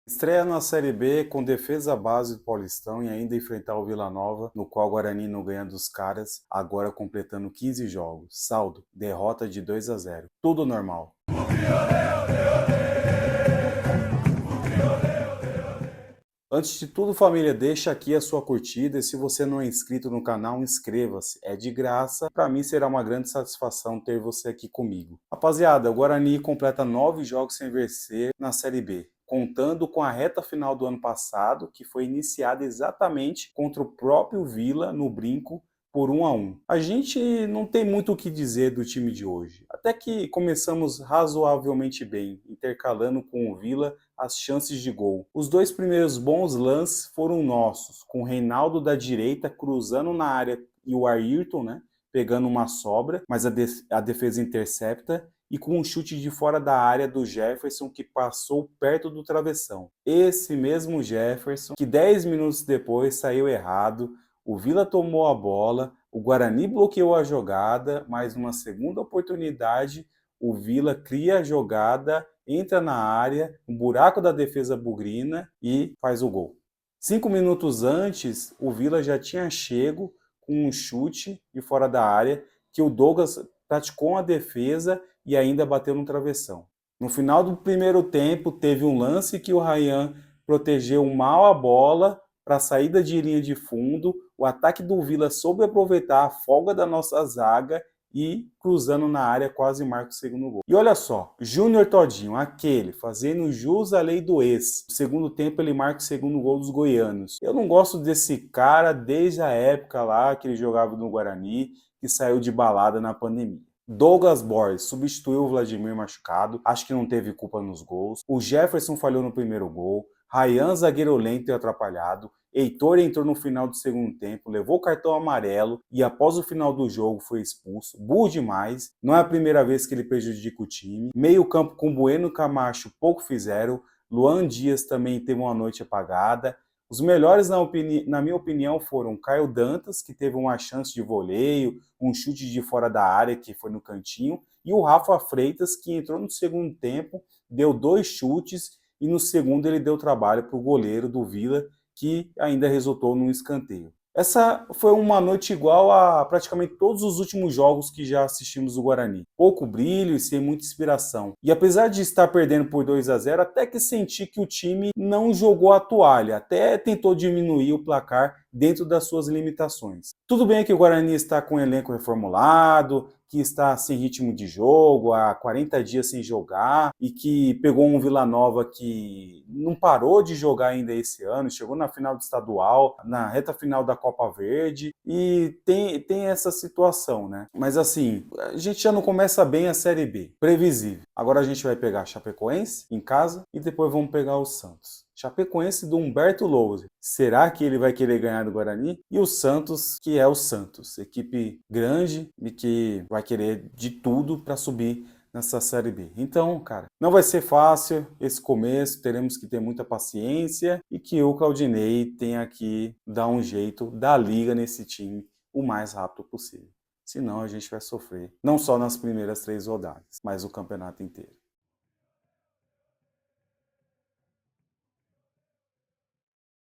Estreia na Série B com defesa base do Paulistão e ainda enfrentar o Vila Nova, no qual o Guarani não ganha dos caras, agora completando 15 jogos. Saldo, derrota de 2-0. Tudo normal. Antes de tudo, família, deixa aqui a sua curtida e se você não é inscrito no canal, inscreva-se. É de graça. Para mim será uma grande satisfação ter você aqui comigo. Rapaziada, o Guarani completa 9 jogos sem vencer na Série B, contando com a reta final do ano passado, que foi iniciada exatamente contra o próprio Vila no Brinco por 1-1. A gente não tem muito o que dizer do time de hoje. Até que começamos razoavelmente bem, intercalando com o Vila as chances de gol. Os dois primeiros bons lances foram nossos, com o Reinaldo da direita cruzando na área e o Ayrton, né, pegando uma sobra, mas a defesa intercepta, e com um chute de fora da área do Jefferson que passou perto do travessão. Esse mesmo Jefferson, que 10 minutos depois saiu errado, o Vila tomou a bola, o Guarani bloqueou a jogada, mas numa segunda oportunidade o Vila cria a jogada, entra na área, um buraco da defesa bugrina e faz o gol. 5 minutos antes, o Vila já tinha chego com um chute de fora da área que o Douglas praticou a defesa e ainda bateu no travessão. No final do primeiro tempo, teve um lance que o Ryan protegeu mal a bola para a saída de linha de fundo. O ataque do Vila soube aproveitar a folga da nossa zaga e cruzando na área quase marca o segundo gol. E olha só, Júnior Todinho, aquele, fazendo jus à lei do ex. No segundo tempo ele marca o segundo gol dos goianos. Eu não gosto desse cara desde a época lá que ele jogava no Guarani, que saiu de balada na pandemia. Douglas Borges substituiu o Vladimir machucado, acho que não teve culpa nos gols. O Jefferson falhou no primeiro gol. Ryan, zagueiro lento e atrapalhado. Heitor entrou no final do segundo tempo, levou cartão amarelo e após o final do jogo foi expulso. Burro demais, não é a primeira vez que ele prejudica o time. Meio campo com Bueno e Camacho pouco fizeram. Luan Dias também teve uma noite apagada. Os melhores, na minha opinião, foram Caio Dantas, que teve uma chance de voleio, um chute de fora da área, que foi no cantinho, e o Rafa Freitas, que entrou no segundo tempo, deu 2 chutes, e no segundo ele deu trabalho para o goleiro do Vila, que ainda resultou num escanteio. Essa foi uma noite igual a praticamente todos os últimos jogos que já assistimos do Guarani. Pouco brilho e sem muita inspiração. E apesar de estar perdendo por 2-0, até que senti que o time não jogou a toalha, até tentou diminuir o placar dentro das suas limitações. Tudo bem que o Guarani está com o elenco reformulado, que está sem ritmo de jogo, há 40 dias sem jogar, e que pegou um Vila Nova que não parou de jogar ainda esse ano, chegou na final do estadual, na reta final da Copa Verde, e tem essa situação, né? Mas assim, a gente já não começa bem a Série B, previsível. Agora a gente vai pegar a Chapecoense em casa e depois vamos pegar o Santos. Chapecoense do Humberto Louser. Será que ele vai querer ganhar do Guarani? E o Santos, que é o Santos, equipe grande e que vai querer de tudo para subir nessa Série B. Então, cara, não vai ser fácil esse começo, teremos que ter muita paciência e que o Claudinei tenha que dar um jeito da liga nesse time o mais rápido possível. Senão a gente vai sofrer, não só nas primeiras 3 rodadas, mas o campeonato inteiro.